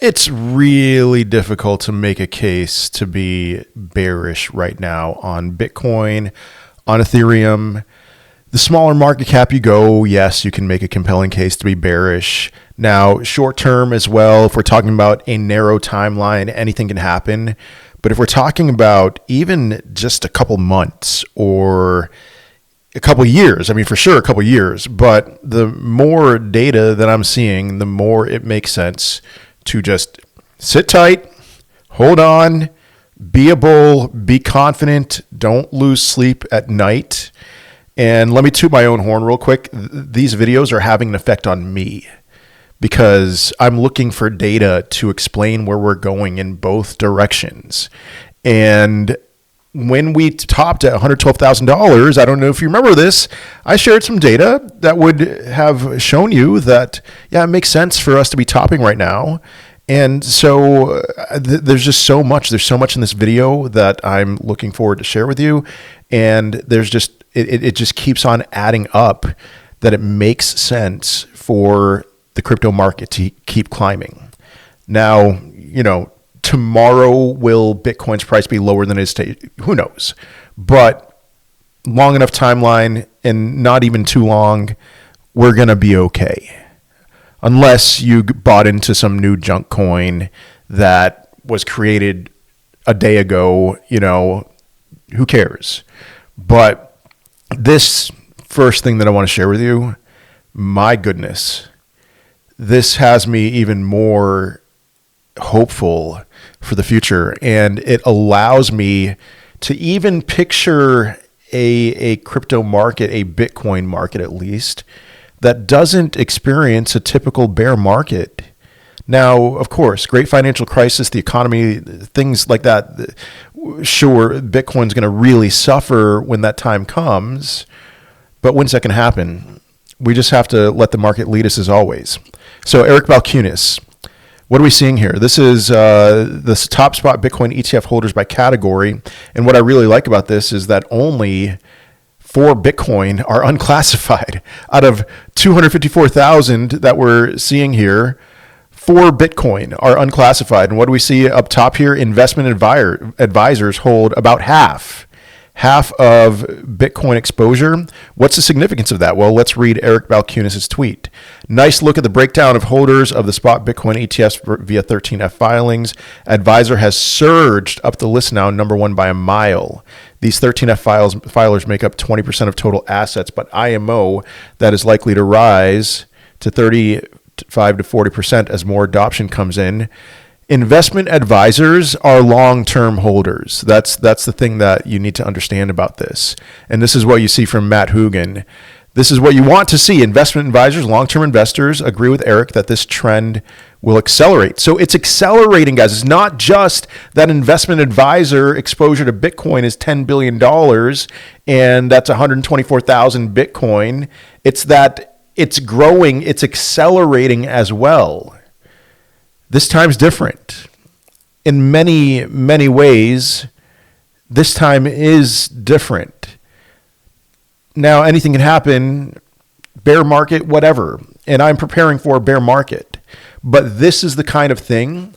It's really difficult to make a case to be bearish right now on Bitcoin, on Ethereum. The smaller market cap you go, yes, you can make a compelling case to be bearish. Now, short term as well, if we're talking about a narrow timeline, anything can happen. But if we're talking about even just a couple months or a couple years, I mean, for sure, a couple years, but the more data that I'm seeing, the more it makes sense to just sit tight, hold on, be a bull, be confident, don't lose sleep at night. And let me toot my own horn real quick. These videos are having an effect on me because I'm looking for data to explain where we're going in both directions. And when we topped at $112,000, I don't know if you remember this, I shared some data that would have shown you that, yeah, it makes sense for us to be topping right now. And so there's just so much. There's so much in this video that I'm looking forward to share with you. And there's just, it just keeps on adding up that it makes sense for the crypto market to keep climbing. Now, tomorrow will Bitcoin's price be lower than it is today? Who knows? But long enough timeline and not even too long, we're going to be okay. Unless you bought into some new junk coin that was created a day ago, who cares? But this first thing that I want to share with you, my goodness, this has me even more hopeful for the future, and it allows me to even picture a crypto market, a Bitcoin market at least, that doesn't experience a typical bear market. Now, of course, great financial crisis, the economy, things like that, sure, Bitcoin's going to really suffer when that time comes, but when's that going to happen? We just have to let the market lead us as always. So Eric Balchunas, what are we seeing here? This is the top spot Bitcoin ETF holders by category. And what I really like about this is that only 4 Bitcoin are unclassified. Out of 254,000 that we're seeing here, 4 Bitcoin are unclassified. And what do we see up top here? Investment advisors hold about half of Bitcoin exposure. What's the significance of that? Well, let's read Eric Balchunas' tweet. Nice look at the breakdown of holders of the spot Bitcoin ETFs via 13F filings. Advisor has surged up the list now, number 1 by a mile. These 13F filers make up 20% of total assets, but IMO, that is likely to rise to 35 to 40% as more adoption comes in. Investment advisors are long-term holders. That's the thing that you need to understand about this. And this is what you see from Matt Hugin. This is what you want to see. Investment advisors, long-term investors agree with Eric that this trend will accelerate. So it's accelerating, guys. It's not just that investment advisor exposure to Bitcoin is $10 billion and that's 124,000 Bitcoin. It's that it's growing, it's accelerating as well. This time's different. In many, many ways, this time is different. Now, anything can happen, bear market, whatever. And I'm preparing for a bear market. But this is the kind of thing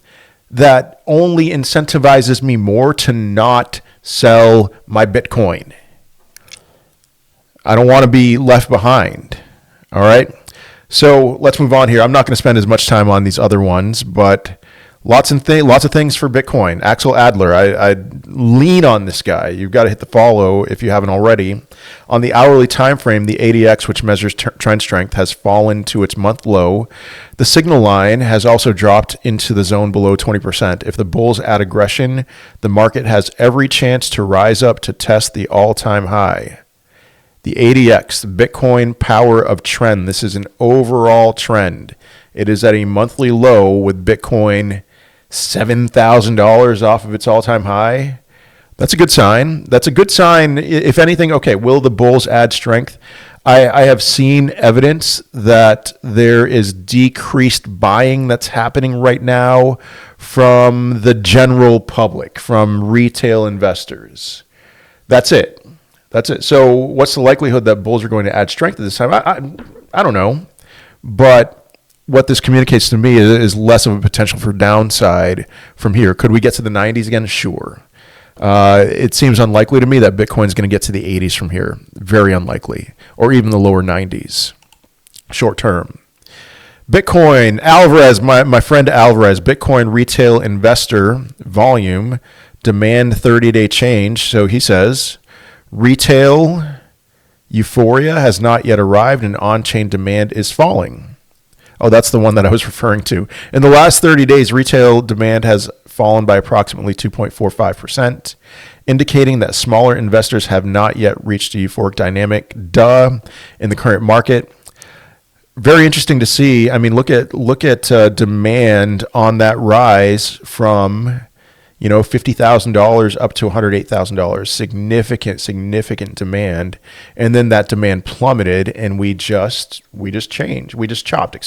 that only incentivizes me more to not sell my Bitcoin. I don't want to be left behind. All right? So let's move on here. I'm not going to spend as much time on these other ones, but lots of things for Bitcoin. Axel Adler, I lean on this guy. You've got to hit the follow if you haven't already. On the hourly time frame, the ADX, which measures trend strength, has fallen to its month low. The signal line has also dropped into the zone below 20%. If the bulls add aggression, the market has every chance to rise up to test the all-time high. The ADX, the Bitcoin power of trend. This is an overall trend. It is at a monthly low with Bitcoin $7,000 off of its all-time high. That's a good sign. That's a good sign. If anything, okay, will the bulls add strength? I have seen evidence that there is decreased buying that's happening right now from the general public, from retail investors. That's it. That's it. So what's the likelihood that bulls are going to add strength at this time? I don't know. But what this communicates to me is less of a potential for downside from here. Could we get to the 90s again? Sure. It seems unlikely to me that Bitcoin's going to get to the 80s from here. Very unlikely. Or even the lower 90s. Short term. Bitcoin, Alvarez, my friend Alvarez, Bitcoin retail investor volume, demand 30-day change. So he says, retail euphoria has not yet arrived and on-chain demand is falling. Oh, that's the one that I was referring to. In the last 30 days, retail demand has fallen by approximately 2.45%, indicating that smaller investors have not yet reached a euphoric dynamic, in the current market. Very interesting to see. I mean, look at demand on that rise from, $50,000 up to $108,000. Significant demand, and then that demand plummeted, and we just chopped.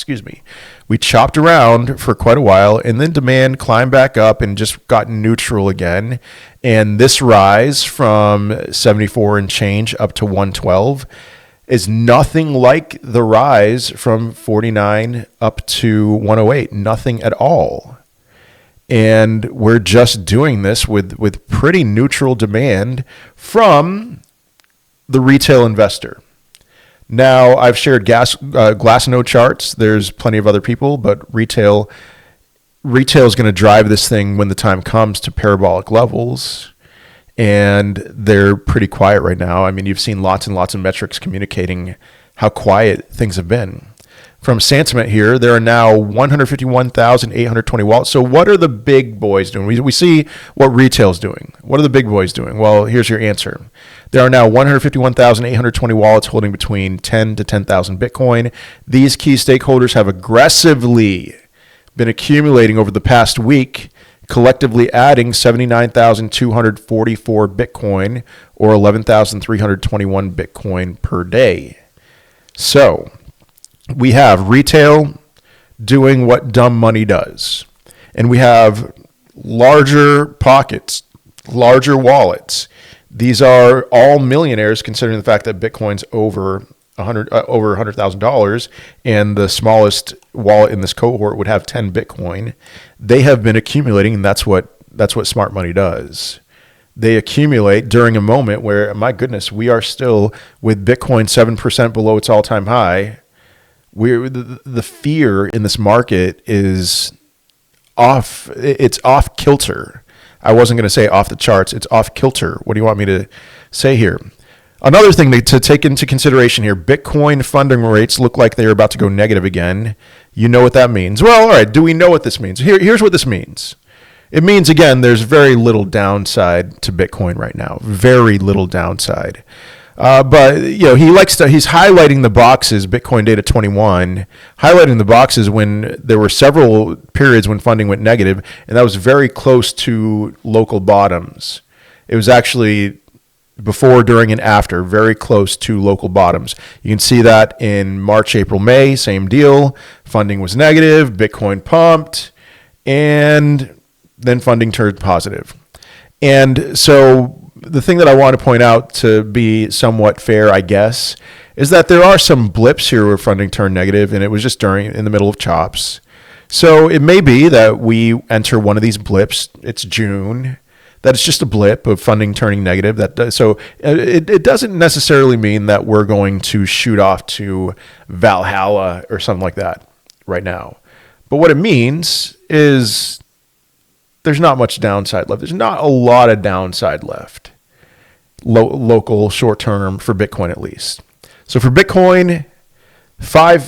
We chopped around for quite a while, and then demand climbed back up and just got neutral again. And this rise from 74 and change up to 112 is nothing like the rise from 49 up to 108. Nothing at all. And we're just doing this with pretty neutral demand from the retail investor. Now, I've shared Glassnode charts. There's plenty of other people, but retail is going to drive this thing when the time comes to parabolic levels. And they're pretty quiet right now. I mean, you've seen lots and lots of metrics communicating how quiet things have been. From Sentiment here, there are now 151,820 wallets. So what are the big boys doing? We see what retail's doing. What are the big boys doing? Well, here's your answer. There are now 151,820 wallets holding between 10 to 10,000 Bitcoin. These key stakeholders have aggressively been accumulating over the past week, collectively adding 79,244 Bitcoin or 11,321 Bitcoin per day. So we have retail doing what dumb money does. And we have larger pockets, larger wallets. These are all millionaires, considering the fact that Bitcoin's over $100,000, and the smallest wallet in this cohort would have 10 Bitcoin. They have been accumulating, and that's what smart money does. They accumulate during a moment where, my goodness, we are still with Bitcoin 7% below its all-time high. The fear in this market is off. It's off kilter. I wasn't going to say off the charts. It's off kilter. What do you want me to say here? Another thing to take into consideration here, Bitcoin funding rates look like they're about to go negative again. You know what that means. Well, all right, do we know what this means? Here's what this means. It means, again, there's very little downside to Bitcoin right now. Very little downside. But he's highlighting the boxes, Bitcoin data 21, highlighting the boxes when there were several periods when funding went negative, and that was very close to local bottoms. It was actually before, during, and after, very close to local bottoms. You can see that in March, April, May, same deal. Funding was negative, Bitcoin pumped, and then funding turned positive. And so the thing that I want to point out, to be somewhat fair, I guess, is that there are some blips here where funding turned negative, and it was just in the middle of chops. So it may be that we enter one of these blips. It's June. That it's just a blip of funding turning negative. It doesn't necessarily mean that we're going to shoot off to Valhalla or something like that right now. But what it means is there's not much downside left. There's not a lot of downside left, local, short term, for Bitcoin at least. So for Bitcoin, five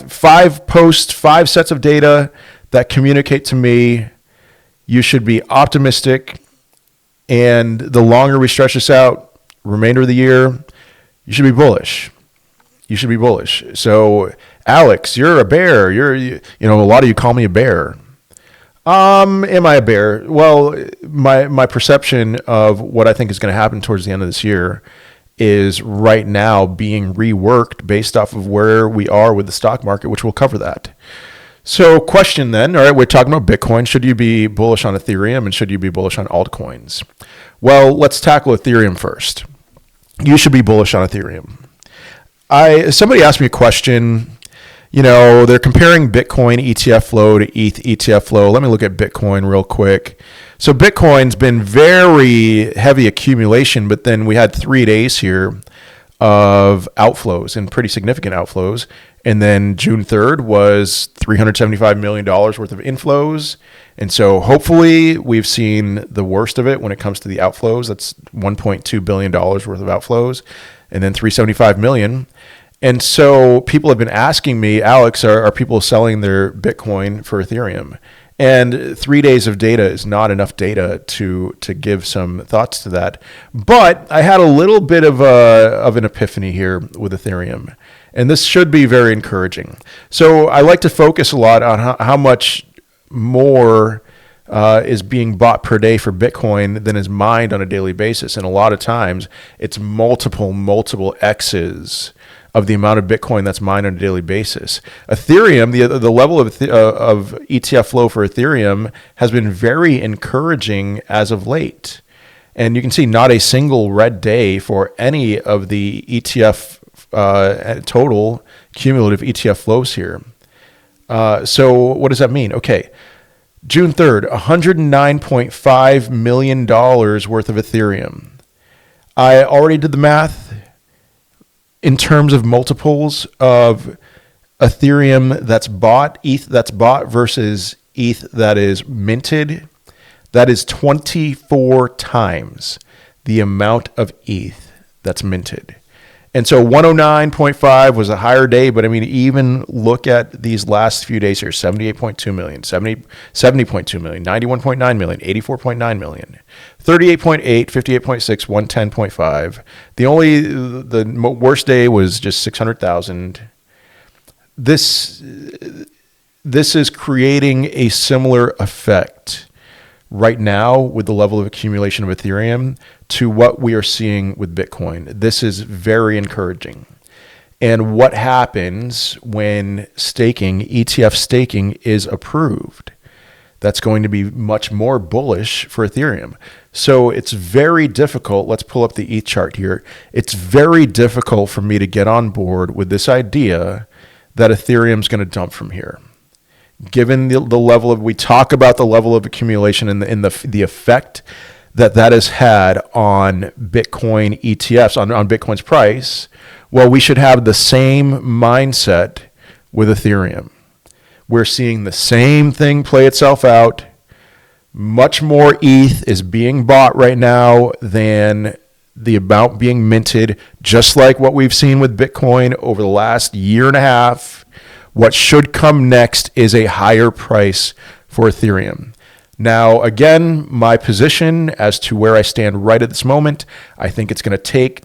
sets of data that communicate to me you should be optimistic. And the longer we stretch this out, remainder of the year, you should be bullish. So, Alex, you're a bear. A lot of you call me a bear. Am I a bear? Well, my perception of what I think is going to happen towards the end of this year is right now being reworked based off of where we are with the stock market, which we'll cover that. So question then, all right, we're talking about Bitcoin. Should you be bullish on Ethereum, and should you be bullish on altcoins? Well, let's tackle Ethereum first. You should be bullish on Ethereum. Somebody asked me a question, They're comparing Bitcoin ETF flow to ETH ETF flow. Let me look at Bitcoin real quick. So Bitcoin's been very heavy accumulation, but then we had 3 days here of outflows and pretty significant outflows. And then June 3rd was $375 million worth of inflows. And so hopefully we've seen the worst of it when it comes to the outflows. That's $1.2 billion worth of outflows, and then $375 million. And so people have been asking me, Alex, are people selling their Bitcoin for Ethereum? And 3 days of data is not enough data to give some thoughts to that. But I had a little bit of an epiphany here with Ethereum. And this should be very encouraging. So I like to focus a lot on how much more is being bought per day for Bitcoin than is mined on a daily basis. And a lot of times it's multiple X's of the amount of Bitcoin that's mined on a daily basis. Ethereum, the level of ETF flow for Ethereum has been very encouraging as of late. And you can see not a single red day for any of the ETF total cumulative ETF flows here. So what does that mean? Okay, June 3rd, $109.5 million worth of Ethereum. I already did the math in terms of multiples of Ethereum that's bought, ETH that's bought versus ETH that is minted. That is 24 times the amount of ETH that's minted. And so 109.5 was a higher day, but I mean, even look at these last few days here, 78.2 million, 70.2 million, 91.9 million, 84.9 million, 38.8, 58.6, 110.5. The worst day was just 600,000. This is creating a similar effect right now with the level of accumulation of Ethereum to what we are seeing with Bitcoin. This is very encouraging. And what happens when ETF staking is approved? That's going to be much more bullish for Ethereum. So it's very difficult. Let's pull up the ETH chart here. It's very difficult for me to get on board with this idea that Ethereum's going to dump from here. Given the level of, we talk about the level of accumulation and the effect that has had on Bitcoin ETFs, on Bitcoin's price, well, we should have the same mindset with Ethereum. We're seeing the same thing play itself out. Much more ETH is being bought right now than the amount being minted, just like what we've seen with Bitcoin over the last year and a half. What should come next is a higher price for Ethereum. Now, again, my position as to where I stand right at this moment, I think it's going to take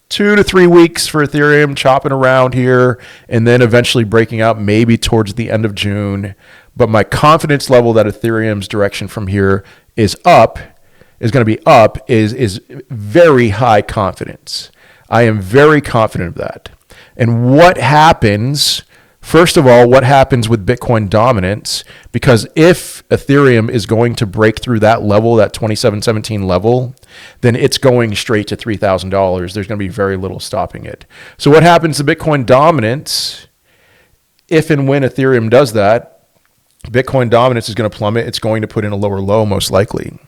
2 to 3 weeks for Ethereum chopping around here and then eventually breaking out maybe towards the end of June. But my confidence level that Ethereum's direction from here is going to be up, is very high confidence. I am very confident of that. And what happens? First of all, what happens with Bitcoin dominance? Because if Ethereum is going to break through that level, that 2717 level, then it's going straight to $3,000. There's going to be very little stopping it. So what happens to Bitcoin dominance? If and when Ethereum does that, Bitcoin dominance is going to plummet. It's going to put in a lower low, most likely.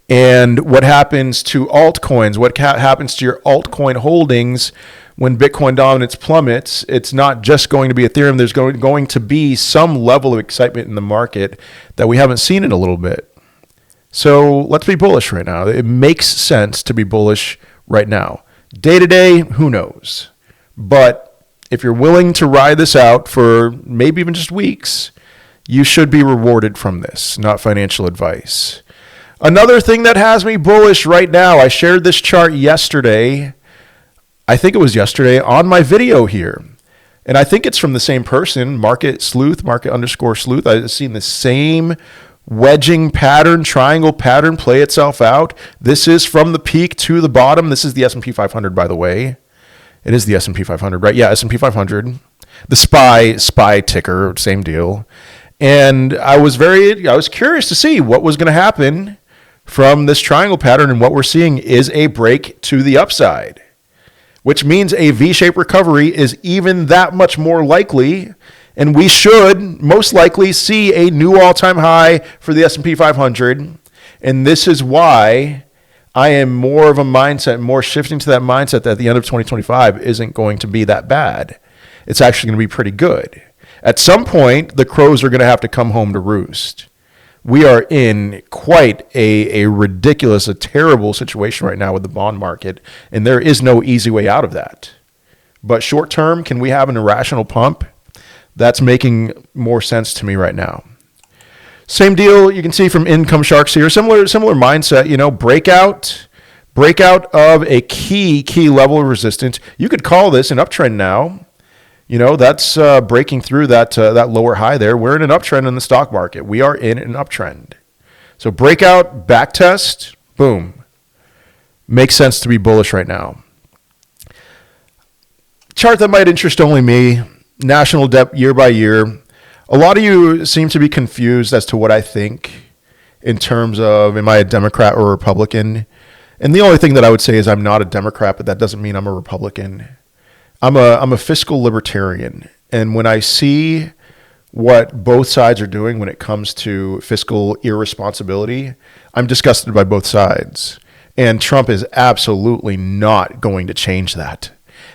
And what happens to altcoins? What happens to your altcoin holdings when Bitcoin dominance plummets? It's not just going to be Ethereum. There's going to be some level of excitement in the market that we haven't seen in a little bit. So let's be bullish right now. It makes sense to be bullish right now. Day to day, who knows? But if you're willing to ride this out for maybe even just weeks, you should be rewarded from this, not financial advice. Another thing that has me bullish right now, I shared this chart yesterday. I think it was yesterday on my video here. And I think it's from the same person, market _ sleuth. I've seen the same wedging pattern, triangle pattern play itself out. This is from the peak to the bottom. This is the S&P 500, by the way. It is the S&P 500, right? Yeah, S&P 500. The SPY ticker, same deal. And I was curious to see what was going to happen from this triangle pattern, and what we're seeing is a break to the upside. which means a V-shaped recovery is even that much more likely. And we should most likely see a new all-time high for the S&P 500. And this is why I am more of a mindset, more shifting to that mindset that the end of 2025 isn't going to be that bad. It's actually going to be pretty good. At some point, the crows are going to have to come home to roost. We are in quite a ridiculous, a terrible situation right now with the bond market, and there is no easy way out of that. But short term, can we have an irrational pump? That's making more sense to me right now. Same deal you can see from income sharks here. Similar mindset, breakout of a key level of resistance. You could call this an uptrend now. That's breaking through that lower high there. We're in an uptrend in the stock market. We are in an uptrend. So breakout, back test, boom. Makes sense to be bullish right now. Chart that might interest only me, national debt year by year. A lot of you seem to be confused as to what I think in terms of, am I a Democrat or a Republican? And the only thing that I would say is I'm not a Democrat, but that doesn't mean I'm a Republican. I'm a fiscal libertarian, and when I see what both sides are doing when it comes to fiscal irresponsibility, I'm disgusted by both sides. And Trump is absolutely not going to change that.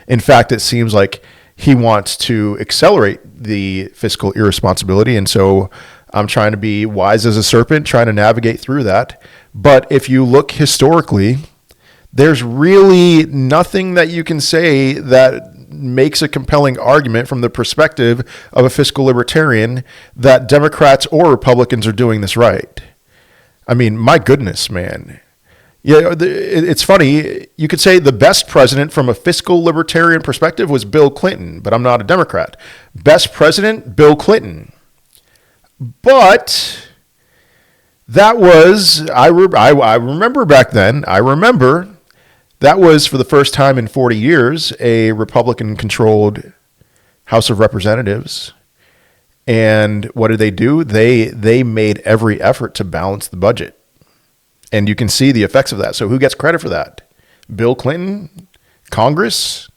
In fact, it seems like he wants to accelerate the fiscal irresponsibility, and so I'm trying to be wise as a serpent, trying to navigate through that. But if you look historically, there's really nothing that you can say that makes a compelling argument from the perspective of a fiscal libertarian that Democrats or Republicans are doing this right. I mean, my goodness, man. Yeah, it's funny. You could say the best president from a fiscal libertarian perspective was Bill Clinton, but I'm not a Democrat. Best president, Bill Clinton. But that was, I remember back then, that was, for the first time in 40 years, a Republican-controlled House of Representatives. And what did they do? They made every effort to balance the budget. And you can see the effects of that. So who gets credit for that? Bill Clinton? Congress?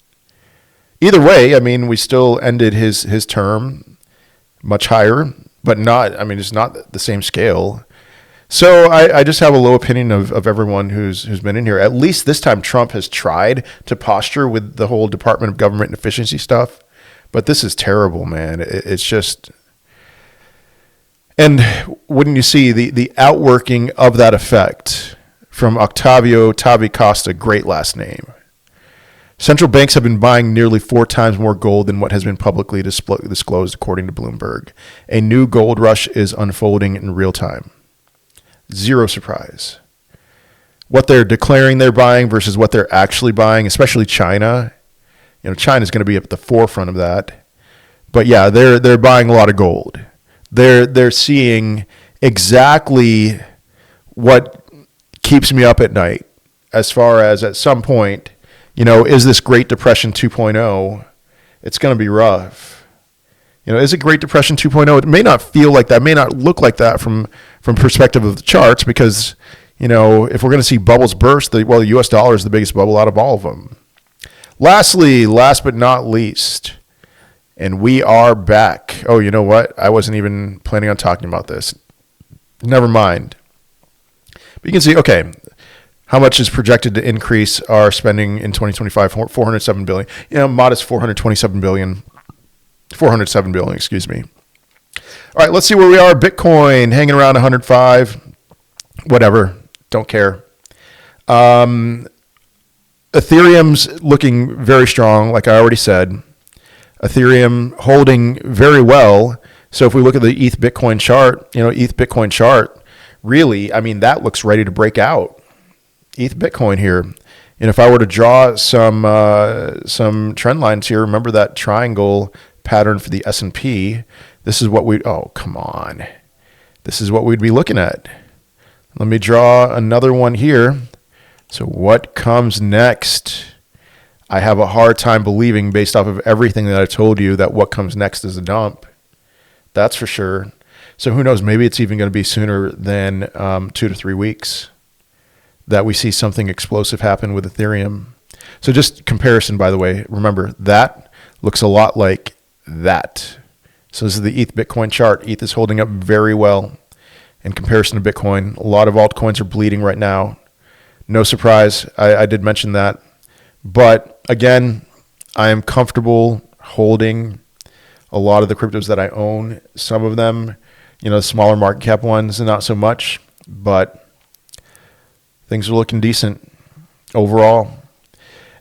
Either way, I mean, we still ended his term much higher, but it's not the same scale. So I just have a low opinion of everyone who's been in here. At least this time Trump has tried to posture with the whole Department of Government and Efficiency stuff. But this is terrible, man. It's just... And wouldn't you see the outworking of that effect from Octavio Tavi Costa, great last name. Central banks have been buying nearly 4 times more gold than what has been publicly disclosed, according to Bloomberg. A new gold rush is unfolding in real time. Zero surprise. What they're declaring they're buying versus what they're actually buying, especially China. China's going to be at the forefront of that. But yeah, they're buying a lot of gold. They're seeing exactly what keeps me up at night as far as at some point, is this Great Depression 2.0? It's going to be rough. Is it Great Depression 2.0? It may not feel like that, may not look like that from perspective of the charts because, if we're going to see bubbles burst, the U.S. dollar is the biggest bubble out of all of them. Lastly, last but not least, and we are back. Oh, you know what? I wasn't even planning on talking about this. Never mind. But you can see, okay, how much is projected to increase our spending in 2025? $407 billion. Modest $427 billion. $407 billion, excuse me. All right, let's see where we are. Bitcoin hanging around 105. Whatever. Don't care. Ethereum's looking very strong, like I already said. Ethereum holding very well. So if we look at the ETH Bitcoin chart, really, that looks ready to break out. ETH Bitcoin here. And if I were to draw some trend lines here, remember that triangle pattern for the S&P. This is what come on. This is what we'd be looking at. Let me draw another one here. So what comes next? I have a hard time believing, based off of everything that I told you, that what comes next is a dump. That's for sure. So who knows? Maybe it's even going to be sooner than 2 to 3 weeks that we see something explosive happen with Ethereum. So just comparison, by the way, remember that looks a lot like that. So this is the ETH Bitcoin chart. ETH is holding up very well in comparison to Bitcoin. A lot of altcoins are bleeding right now. No surprise. I did mention that. But again, I am comfortable holding a lot of the cryptos that I own. Some of them, the smaller market cap ones, not so much. But things are looking decent overall.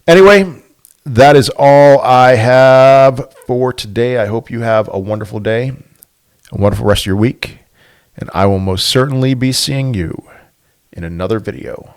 Anyway, that is all I have for today. I hope you have a wonderful day, a wonderful rest of your week, and I will most certainly be seeing you in another video.